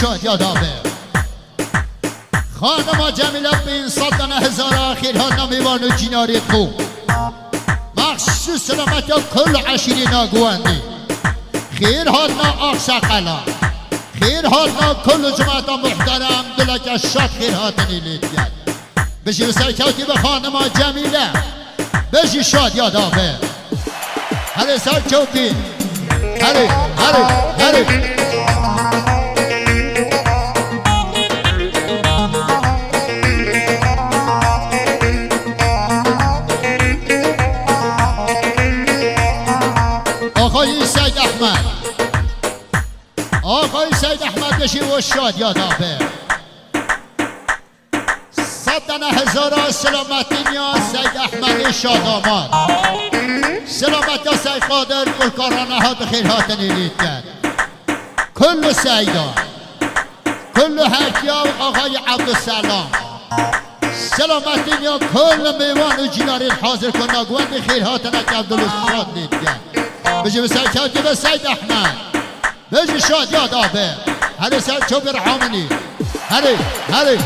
شاد یادابه خانم جمیله بین صدن هزار خیرها نمیوان و جیناری خوب مخصوص سلامت یا کل عشیری ناگواندی خیرها نا آقساقلا خیرها نا کل جماعت محترم دلک شاد خیرها تنیلید گرد بشی بسر کوتی به خانم جمیله بشی شاد یادابه هلی سر کوتی هلی هلی هلی آقای سید احمد آقای سید احمد بشی و شاد یادابه صدن هزار سلامتی یا سید احمد شاد آمد سلامت یا سید قادر گلکارانه ها بخیرها تنیلید کرد کل سیدان کل حکیا و آقای عبدالسلام سلامتی یا کل میوان و جیناری حاضر کن ناگوان بخیرها تنک عبدالشاد لید کرد بجی بسر کوتی به سید احمد بجی شاد یادابه هلی سر چوب رحامنی هلی هلی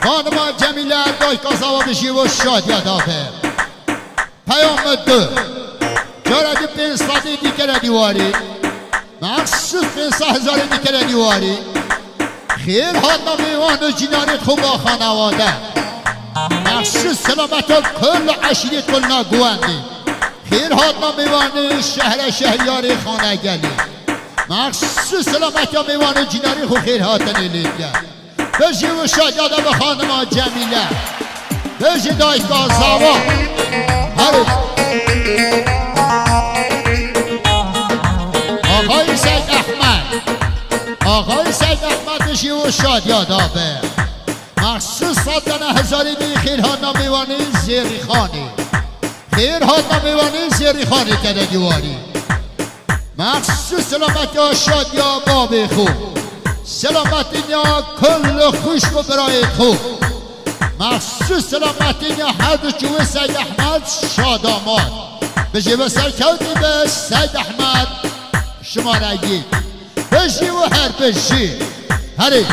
خانم جمیله دایکا زوا بشی و شاد یادابه پیام دو جارد پین سادی دیگر دیواری مخصوص پین سا هزار دیگر دیواری خیر ها نمیوان و جیناری خوبا خانواده مخصوص سلامت و کل عشیری کل ناگواندی خیر ها نمیوان شهر شهریاری خانه گلی مخصوص سلامت و میوان و جیناری خو خیر ها تنیلید کرد بشی و شاد یاده به خانم جمیله بشی دایکا زوا هلی آقای سید احمد آقای سید احمد بشی و شاد یادابه مخصوص صدن هزاری دی خیرها نمیوانی زیری خانی خیرها نمیوانی زیری خانی کده دیواری مخصوص سلامت یا شاد یا باب خوب سلامتی یا کل خوشک و برای خوب مخصوص سلامتی یا هر جوه سید احمد شاد آماد بشی و سرکوتی به سید احمد شما رگید بشی و هر بشی هری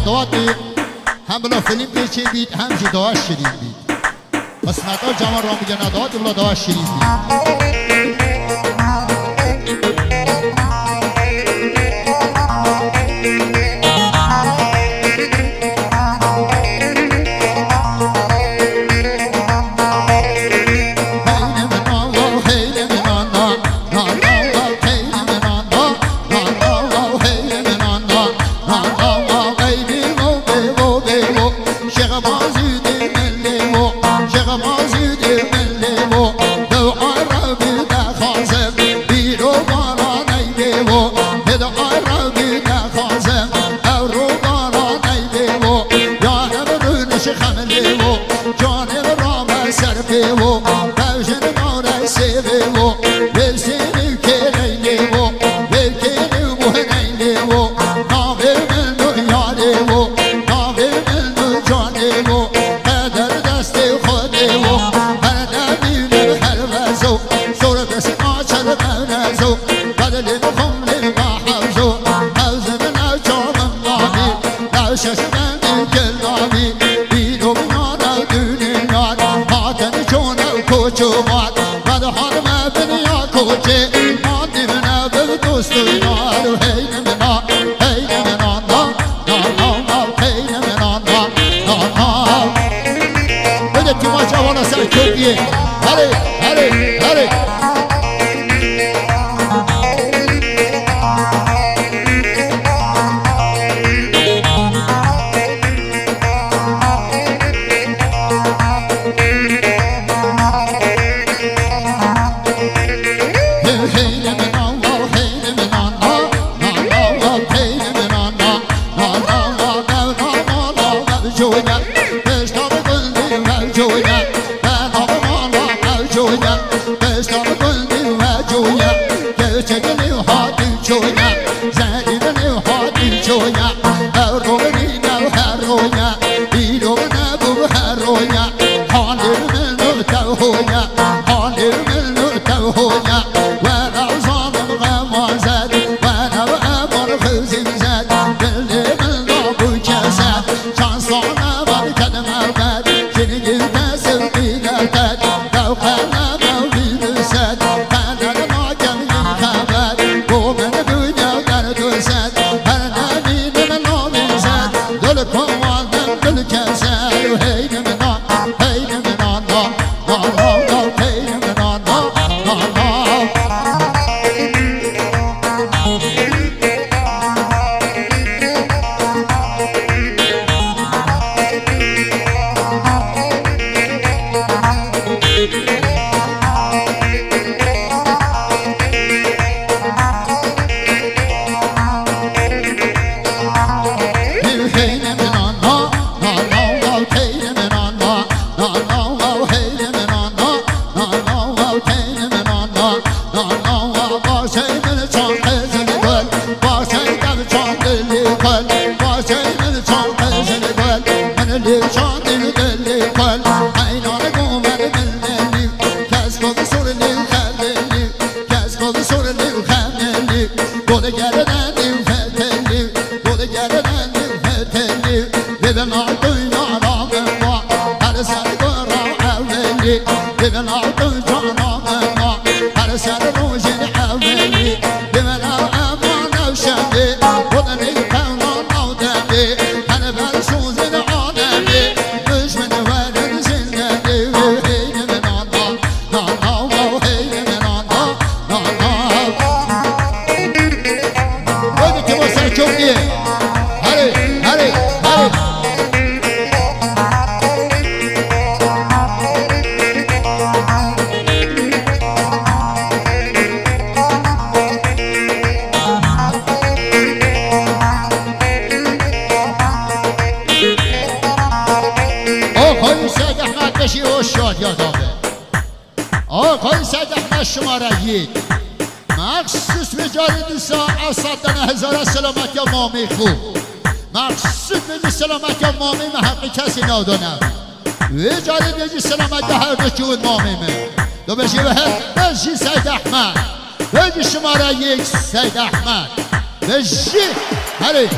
دوادی هم بلا فیلم پیچه بید هم جداش شدید بید قسمت ها جوان را میگه نداد بلا داش شدید بید آقای سید احمد شماره یک مخصوص به جای دوستان از صدن هزار سلامت یا مامی خوب مخصوص به سلامت یا مامی محقی کسی نادانم به جای دیجی سلامت یا هر دو جون مامی من دو بشی به هر بشی سید احمد بشی شماره یک سید احمد بشی هلی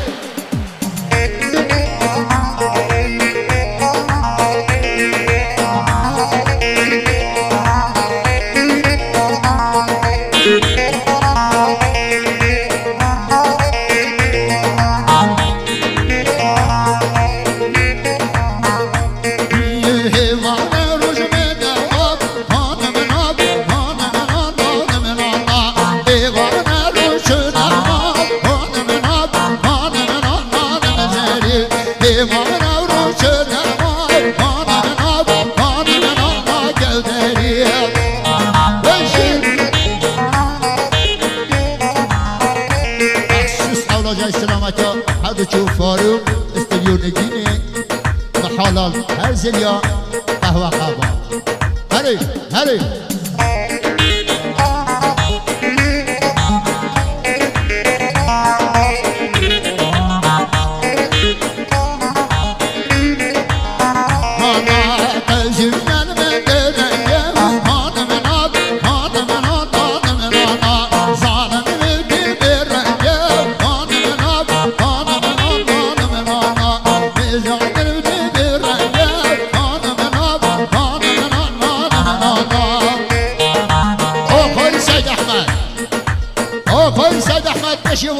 فاروق استودیو نگینه محالال هرزلیا قهوه قهوه هلی هلی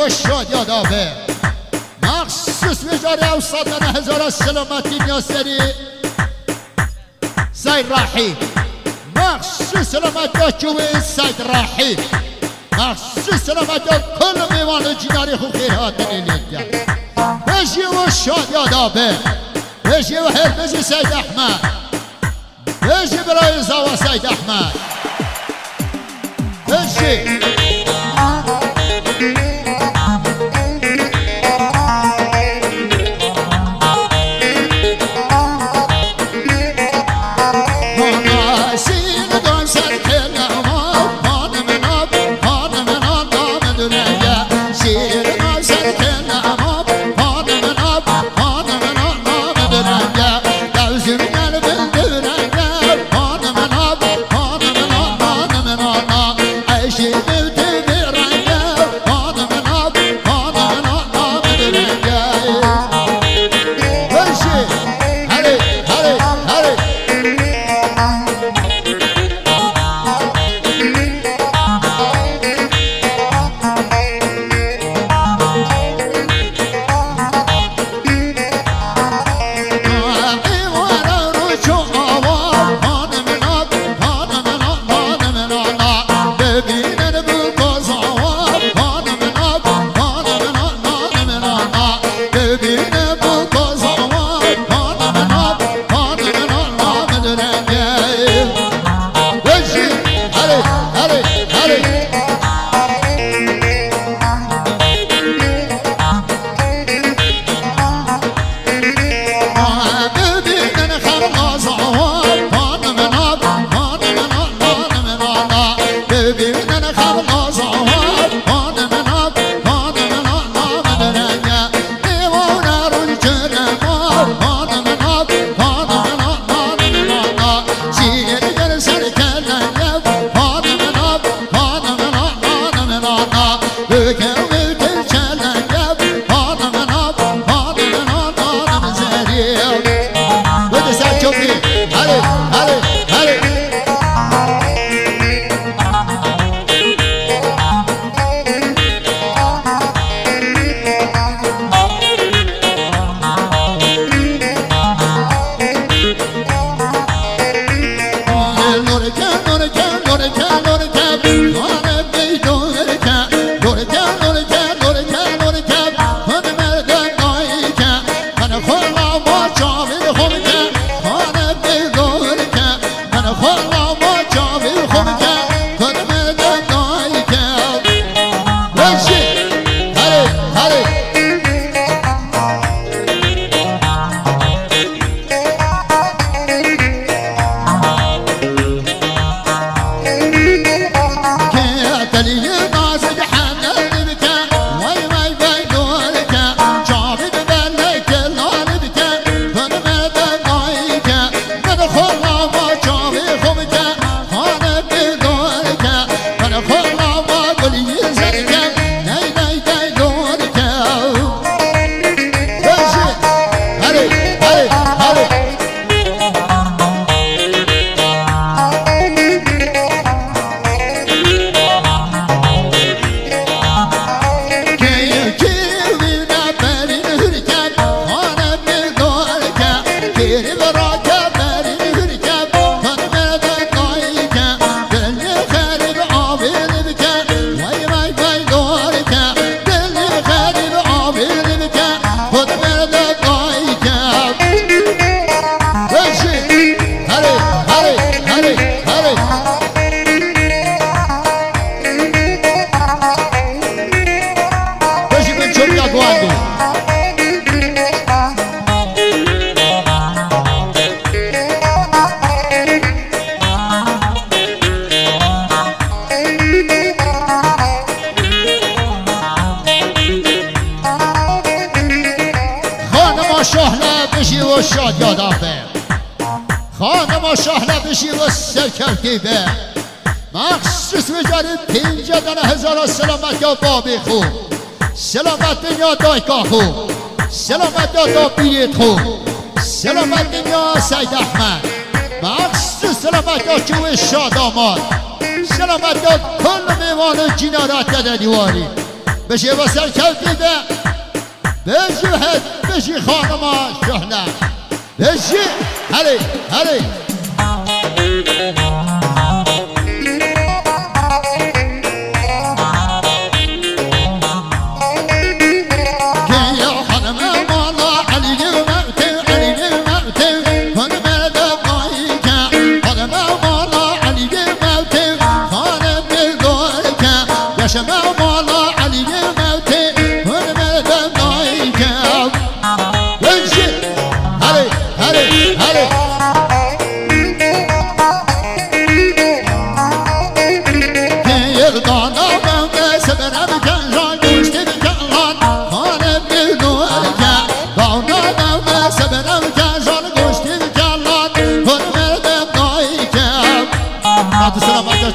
والشاد يا دافع مخصوص وزارة أوسطنا هزار السلامتي نياسري سيد راحي مخصوص سلامتي جوي سيد راحي مخصوص سلامتي كل ميوان جناري خو خيرات نيليا بيجي والشاد يا دافع بيجي وحير بيجي سيد أحمد بيجي براي زاوى سيد أحمد بيجي سهله بشی و سکرتی به مخصوص بجاری 50,000 سلامت یا بابی خوب سلامت یا دایکا خوب سلامت یا بیت خوب سلامت یا سید احمد مخصوص سلامت یا جوی شاد آماد سلامت یا کل میوان جنارات در دیواری بشی و سرکرتی به بشی بشی خانما شهله بشی هلی هلی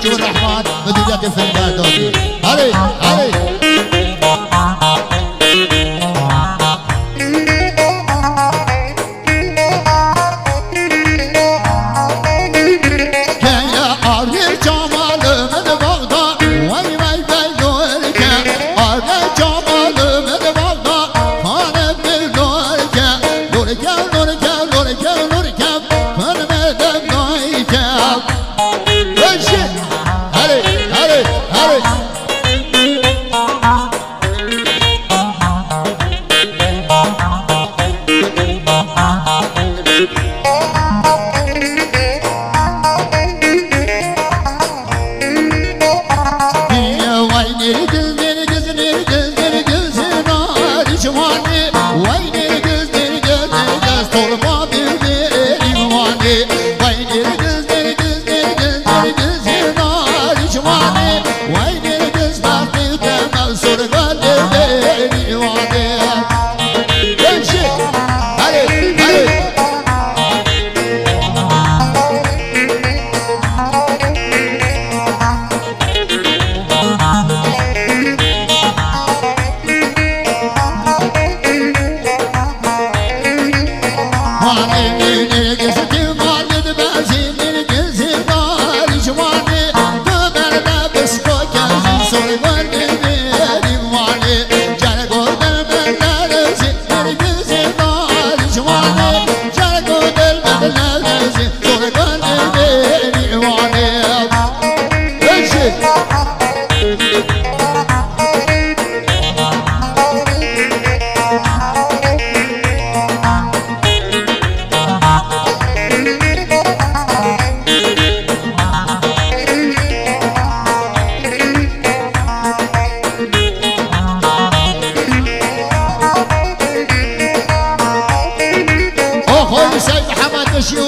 شو الرحمن مديرية الفنان دوني علي علي كان يا عري جمال من بغداد وي وي بيدورك عري جمال من بغداد خان بيدورك لورك لورك لورك لورك خان بيدورك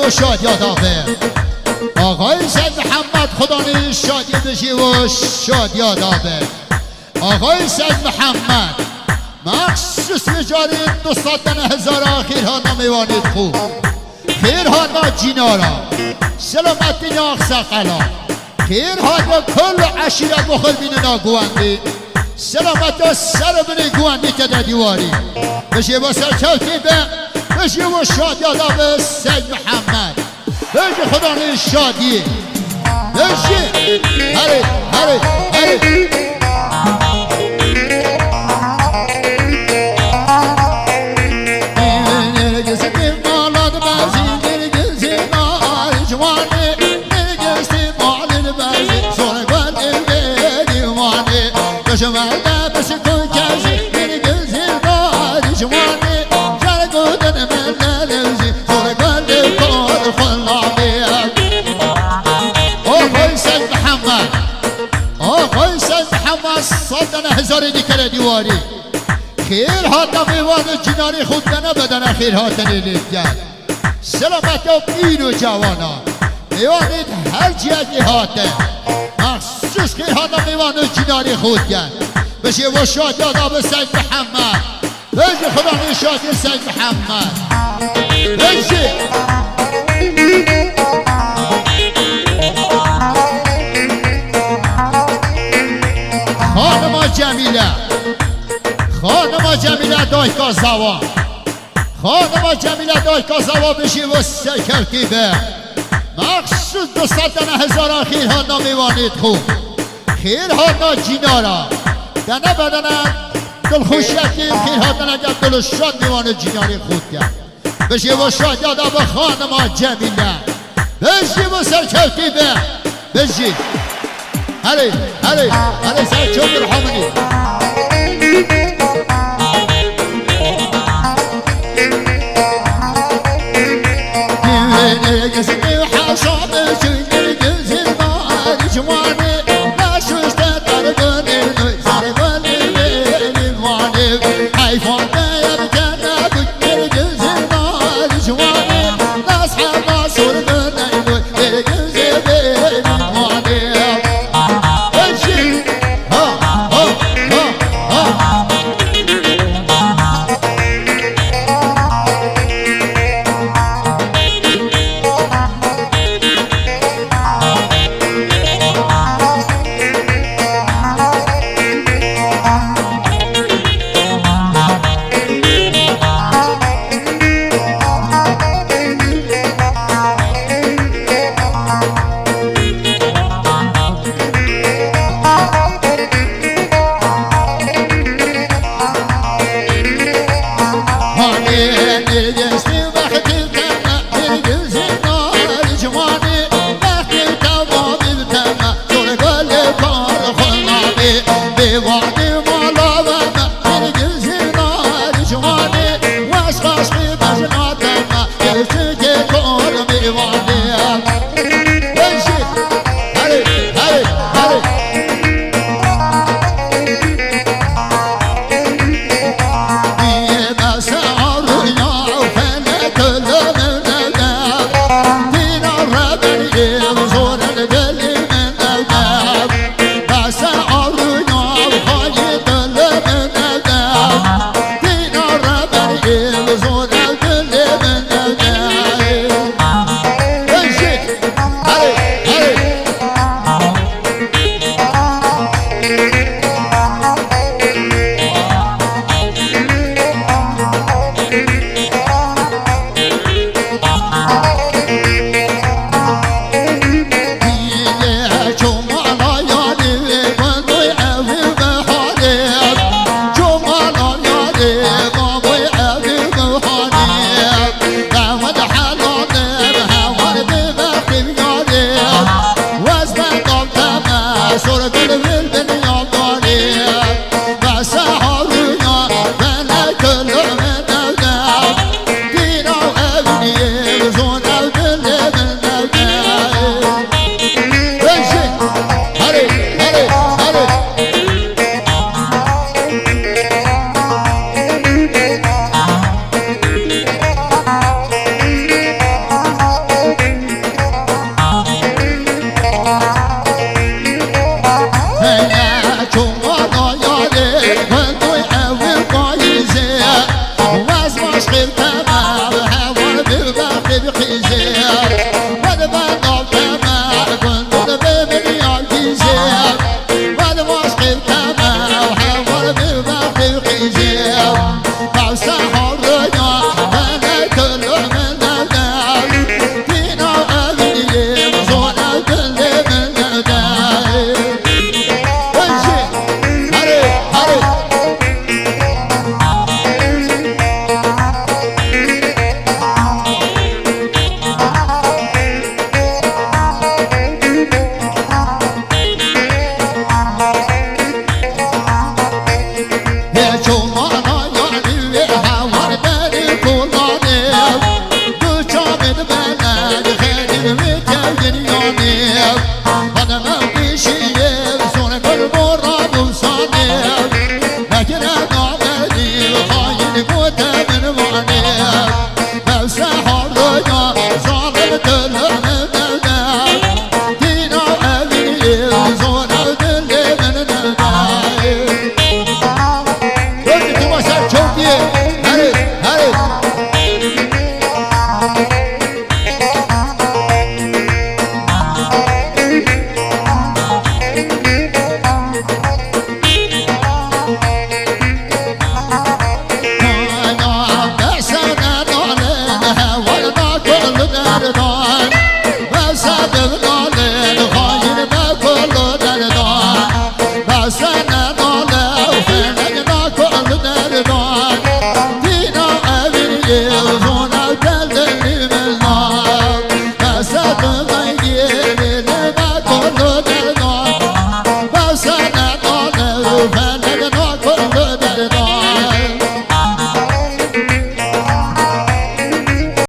شاد یادآور آقای سید محمد خدا شادی بشی و شاد یادآور آقای سید محمد مخصوص بجاری 200,000 خیرها نمیوانید خوب خیرها نا جینارا سلامتی نا اخساقلا خیرها نا کل عشیرت بخل بین نا گواندی سلامت سر بینی گواندی که در دیواری بشی با سرکوتی به بشی و شاد یادآور سید محمد بشی خدا شادی بشی هلی هلی هلی هزار دیگر دیواری خیر هاتا میوان جناری خود کنه بدن خیر هاتا نیلید کرد سلامت و پیر و جوانا میوانید هر جیگی هاته مخصوص خیر هاتا میوان جناری خود کرد بشه و شاد یادا به سید محمد بشه خدا نشادی سید محمد بشه دای کازاوا خانم جمیله دای کازاوا بشی و سکرتی به مخصوص 200,000 خیر ها نمیوانید خوب خیر ها نا جینارا دنه بدنه دل خوشیتی خیر ها دنه دل شاد میوانه جیناری خود کرد بشی و شاد یادا به خانم جمیله بشی و سکرتی به بشی هلی هلی هلی سرچوب الحمنی دیوینه گزنی و حساب